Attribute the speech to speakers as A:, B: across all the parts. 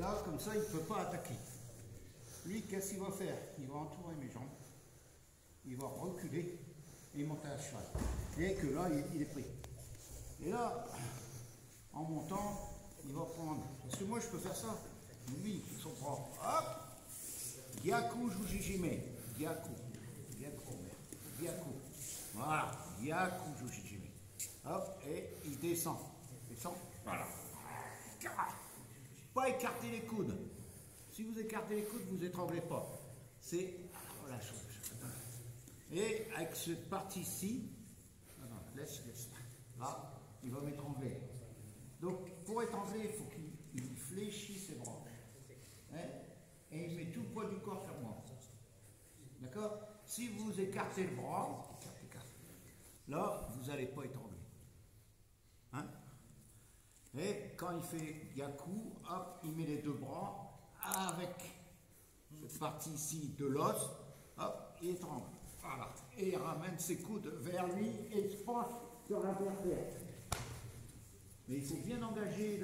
A: là, comme ça, il ne peut pas attaquer. Lui, qu'est-ce qu'il va faire? Il va entourer mes jambes, il va reculer et monter à cheval. Et que là, il est pris. Et là, en montant, il va prendre. Parce que moi, je peux faire ça. Lui, il s'en prend. Hop! Gyaku Jujijime. Gyaku. Gyaku, merde. Gyaku. Voilà. Gyaku Jujijime. Hop, et il descend. Descend. Voilà. Pas écarter les coudes. Si vous écartez les coudes, vous étranglez pas. C'est. Voilà, et avec cette partie-ci, laisse. Là, il va m'étrangler. Donc, pour étrangler, il faut qu'il fléchisse ses branches. Hein, et il met tout le poids du corps sur moi. D'accord? Si vous écartez le bras, là, vous n'allez pas étrangler. Hein? Et quand il fait Gyaku, hop, il met les deux bras avec cette partie ici de l'os, hop, il étrangle. Voilà. Et il ramène ses coudes vers lui et il se penche sur l'adversaire. Mais il faut bien engager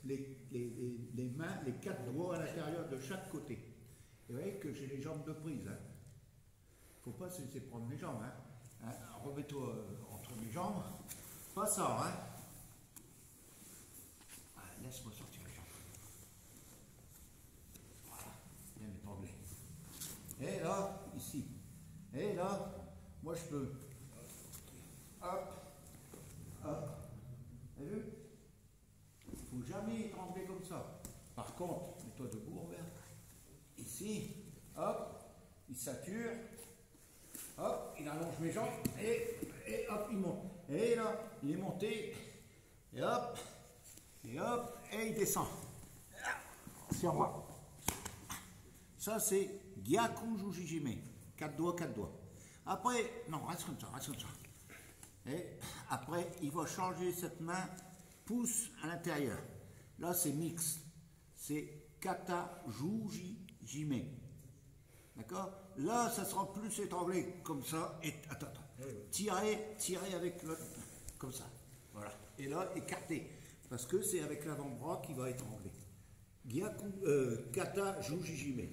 A: les mains, les quatre doigts à l'intérieur de chaque côté. Et vous voyez que j'ai les jambes de prise. Il ne faut pas se laisser prendre les jambes. Remets-toi entre mes jambes. Pas ça, hein. Laisse-moi sortir les jambes. Voilà, bien étranglé. Et là, ici. Et là, moi je peux. Hop, hop. Vous avez vu? Il ne faut jamais étrangler comme ça. Par contre, mets-toi debout, Robert. Ici, hop, il sature. Hop, il allonge mes jambes. Et hop, il monte. Et là, il est monté. Et hop, et il descend. Sur moi. Ça, c'est Gyaku Jujijime. 4 doigts, 4 doigts. Après, non, reste comme ça, reste comme ça. Et après, il va changer cette main, pouce à l'intérieur. Là, c'est mix. C'est Kata Jujijime. D'accord? Là, ça sera plus étranglé, comme ça. Et attends. Tirez avec l'autre, comme ça. Voilà. Et là, écartez. Parce que c'est avec l'avant-bras qu'il va étrangler. Gyaku, Kata Jujijime.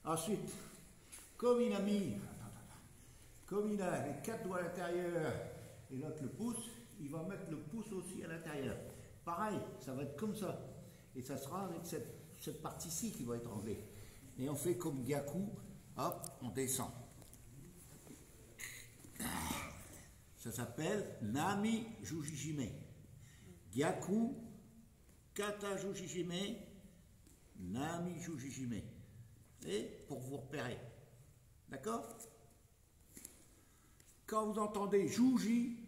A: Ensuite, comme il a mis, comme il a les 4 doigts à l'intérieur et l'autre le pouce, il va mettre le pouce aussi à l'intérieur. Pareil, ça va être comme ça. Et ça sera avec cette partie-ci qui va étrangler. Et on fait comme Gyaku, hop, on descend. Ça s'appelle Nami Jujijime. Gyaku, Kata Jujijime, Nami Jujijime. Et pour vous repérer. D'accord? Quand vous entendez Juji,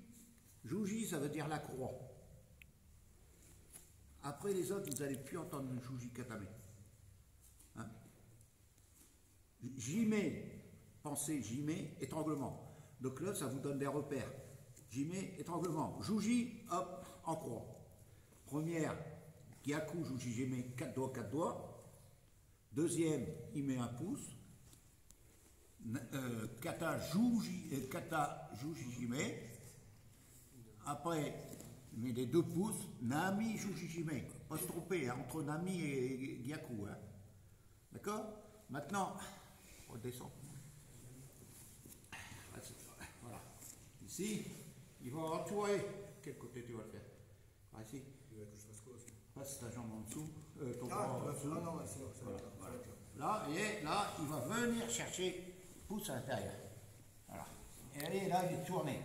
A: Juji, ça veut dire la croix. Après les autres, vous n'allez plus entendre le Juji Katame. Hein? Jime, pensez Jime, étranglement. Donc là, ça vous donne des repères. Jime, étranglement. Juji, hop, en croix. Première, Gyaku Jujijime, 4 doigts, 4 doigts. Deuxième, il met un pouce. Kata Jujijime. Après, il met les 2 pouces. Nami Jujijime. Pas se tromper, hein, entre Nami et Gyaku. Hein. D'accord? Maintenant, on redescend. Voilà. Ici, il va entourer. Quel côté tu vas le faire? Par ici. Passe ta jambe en dessous. Ton bras en dessous. Voilà. Là, et là, il va venir chercher pouce à l'intérieur. Voilà. Et allez, là, il est tourné.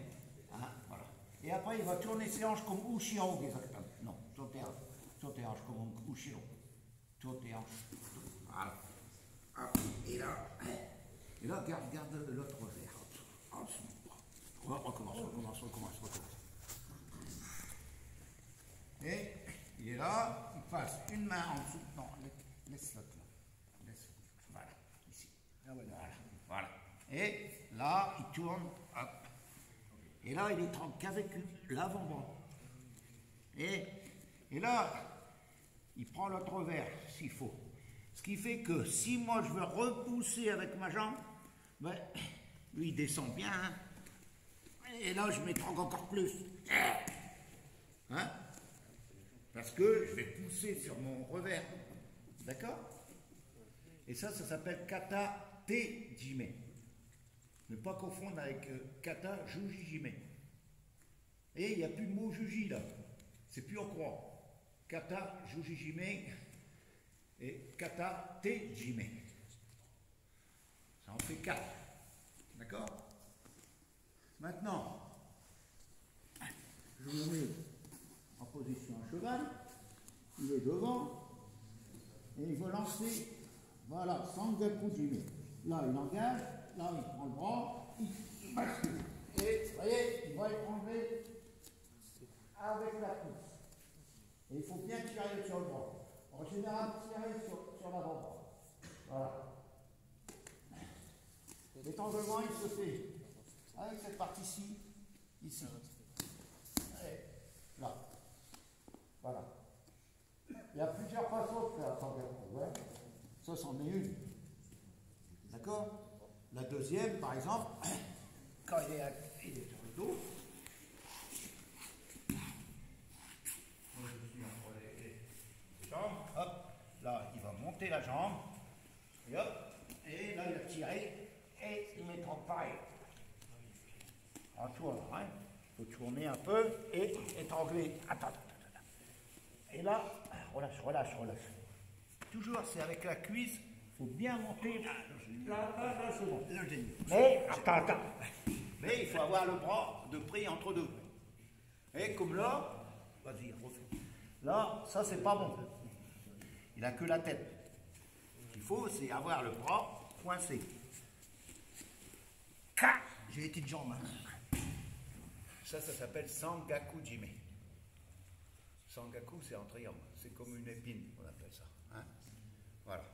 A: Hein, voilà. Et après, il va tourner ses hanches comme Ushiro. Non, tourne tes hanches comme Ushiro. Tourne tes hanches. Voilà. Et là, garde l'autre revers. On recommence. Et il est là, il passe une main en dessous. Non, laisse l'autre là. Voilà, ici. Voilà. Et là, il tourne, hop. Et là, il étrangle qu'avec l'avant-bras. Et là, il prend l'autre revers, s'il faut. Ce qui fait que si moi je veux repousser avec ma jambe, ben, lui il descend bien. Hein. Et là, je m'étrangle encore plus. Hein? Parce que je vais pousser sur mon revers. D'accord? Et ça s'appelle kata te jime. Ne pas confondre avec kata juji jime. Et il n'y a plus de mot juji là. C'est plus en croix. Kata juji jime et kata te jime. Ça en fait 4. D'accord? Maintenant, je me mets en position à cheval. Il est devant. Et il veut lancer. Voilà, Sangaku Jime. Là, il engage. Là, il prend le bras. Il bascule. Et vous voyez, il va être enlevé avec la pousse. Et il faut bien tirer sur le bras. En général, tirer sur l'avant-bras. Voilà. L'étanglement, il se fait avec cette partie-ci, ici. Et là. Voilà. Il y a plusieurs façons de faire Sangaku. Ouais. Ça, c'en est une. D'accord? La deuxième, par exemple, quand il est sur le dos, moi je suis entre les jambes, hop, là il va monter la jambe, et hop, et là il a tiré, et il met en pareil. En tournant, hein, il faut tourner un peu et étrangler. Attends. Et là, relâche. Toujours, c'est avec la cuisse, il faut bien monter. Là, c'est bon. Mais, attends. Mais il faut avoir le bras de près entre deux. Et comme là, vas-y, refais. Là, ça, c'est pas bon. Il n'a que la tête. Ce qu'il faut, c'est avoir le bras coincé. J'ai les petites jambes. Hein. Ça s'appelle Sangaku Jime. Sangaku, c'est en triangle. C'est comme une épine, on appelle ça. Hein. Voilà.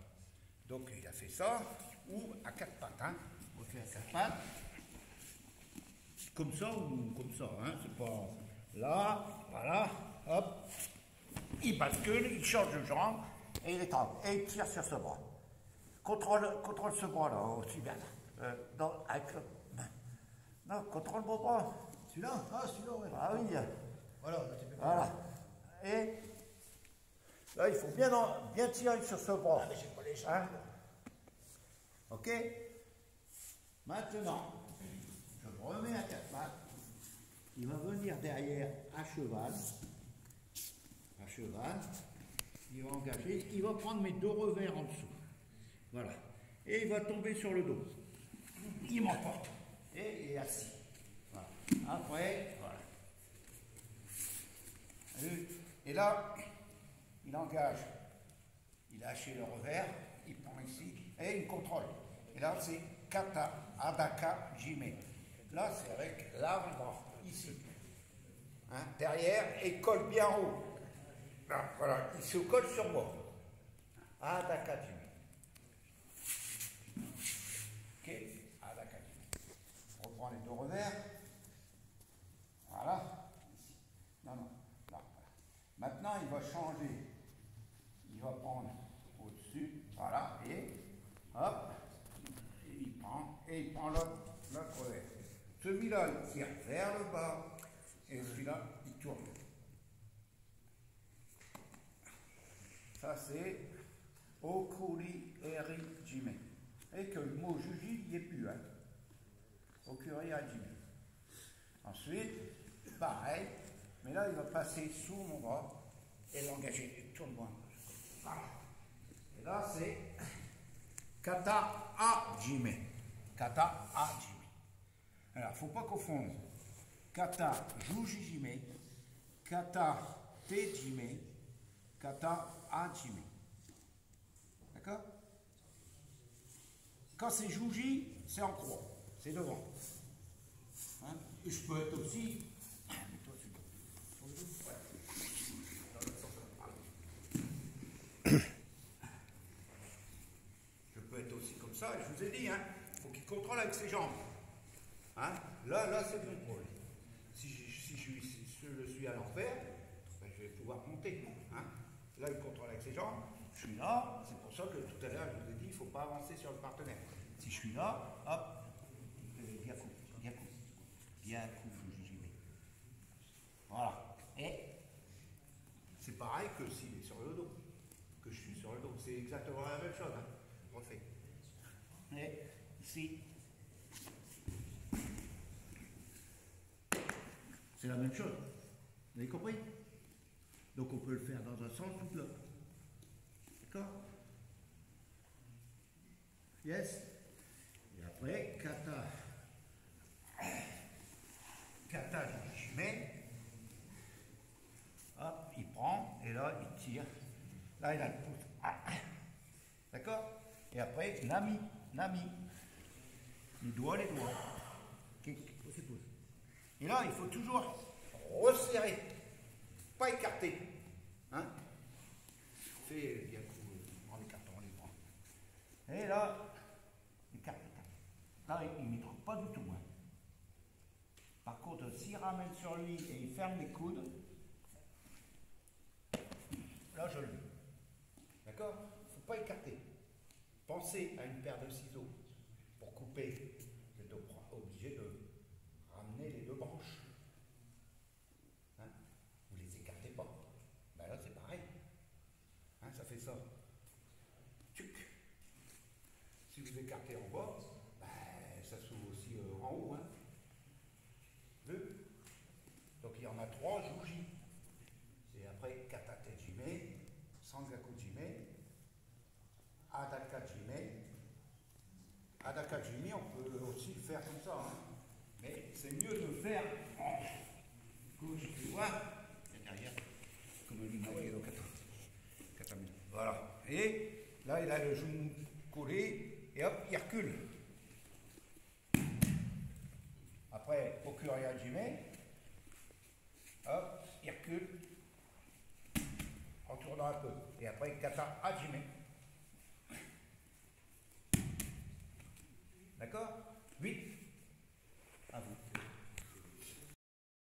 A: Donc, il a fait ça, ou à 4 pattes. Hein. On fait à 4 pattes. Comme ça ou comme ça. Hein. C'est pas là, voilà, hop. Il bascule, il change de jambe, et il étrangle. Et il tire sur ce bras. Contrôle ce bras-là, aussi bien. Avec le... Non, contrôle mon bras.
B: Celui-là? Ah, celui-là, ouais.
A: Ah oui.
B: Voilà.
A: Et là, il faut bien tirer sur ce bras.
B: Ah, mais j'ai pas les jambes.
A: Hein? Ok? Maintenant, je me remets à 4 pattes. Il va venir derrière à cheval. Il va engager. Il va prendre mes 2 revers en dessous. Voilà. Et il va tomber sur le dos. Il m'emporte. Et il est assis. Voilà. Après, voilà. Et là, il engage. Il a haché le revers. Il prend ici. Et il contrôle. Et là, c'est kata, adaka, jime. Là, c'est avec l'avant-bras. Ici. Hein, derrière, et colle bien haut. Là, voilà. Il se colle sur moi. Adaka, jime. Ok, à la cage. On reprend les 2 revers. Voilà. Ici. Non. Là, voilà. Maintenant, il va changer. Il va prendre au-dessus. Voilà. Et hop. Et il prend l'autre revers. Celui-là, il tire vers le bas. Et celui-là, il tourne. Ça, c'est Okuri Eri Jime. Et que le mot juji, il n'y est plus. Hein. Okuri Eri Jime. Ensuite, pareil. Mais là, il va passer sous mon bras et l'engager. Tourne-moi. Voilà. Et là, c'est kata a jime. Kata a jime. Alors, il ne faut pas confondre kata juji jime, kata te jime, kata a jime. D'accord? Quand c'est juji, c'est en croix, c'est devant. Hein? Et je peux être aussi. Je peux être aussi comme ça, et je vous ai dit, hein, faut qu'il contrôle avec ses jambes. Hein? Là, c'est mon problème. Si je suis à l'envers, ben, je vais pouvoir monter. Hein? Là, il contrôle avec ses jambes. Je suis là, c'est pour ça que tout à l'heure, je vous ai dit, il ne faut pas avancer sur le partenaire. Si je suis là, hop, bien coup, j'y vais. Voilà. Et c'est pareil que s'il est sur le dos, que je suis sur le dos. C'est exact. exactement la même chose. Hein. Refait. Et ici, c'est la même chose. Vous avez compris? Donc on peut le faire dans un sens ou de l'autre. D'accord? Yes? Et après, kata je mets. Hop, il prend et là il tire. Là il a le pouce. Ah. D'accord? Et après, nami. Les doigts. Et là, il faut toujours resserrer, pas écarter. Hein? Fais bien en écartant les bras. Et là, écarte. Là, il ne trouve pas du tout. Hein. Par contre, s'il ramène sur lui et il ferme les coudes, là, je le mets. D'accord? Il ne faut pas écarter. Pensez à une paire de ciseaux pour couper. Vous êtes obligé de ramener les deux branches. Hein? Vous ne les écartez pas. Ben là, c'est pareil. Hein, ça fait ça. Tchuc. Si vous écartez en bas, ben, ça s'ouvre aussi en haut. Hein? Vu? Donc il y en a 3 jouji. Et après, kata tejime, sangaku jime, adaka jime. Adaka jime, on peut aussi le faire comme ça. Hein? Mais c'est mieux de faire en gauche, tu vois, derrière, comme le linage au katami. Voilà. Et là, il a le genou collé, et hop, il recule. Après, okuria jime, hop, il recule, en tournant un peu. Et après, kata hajime.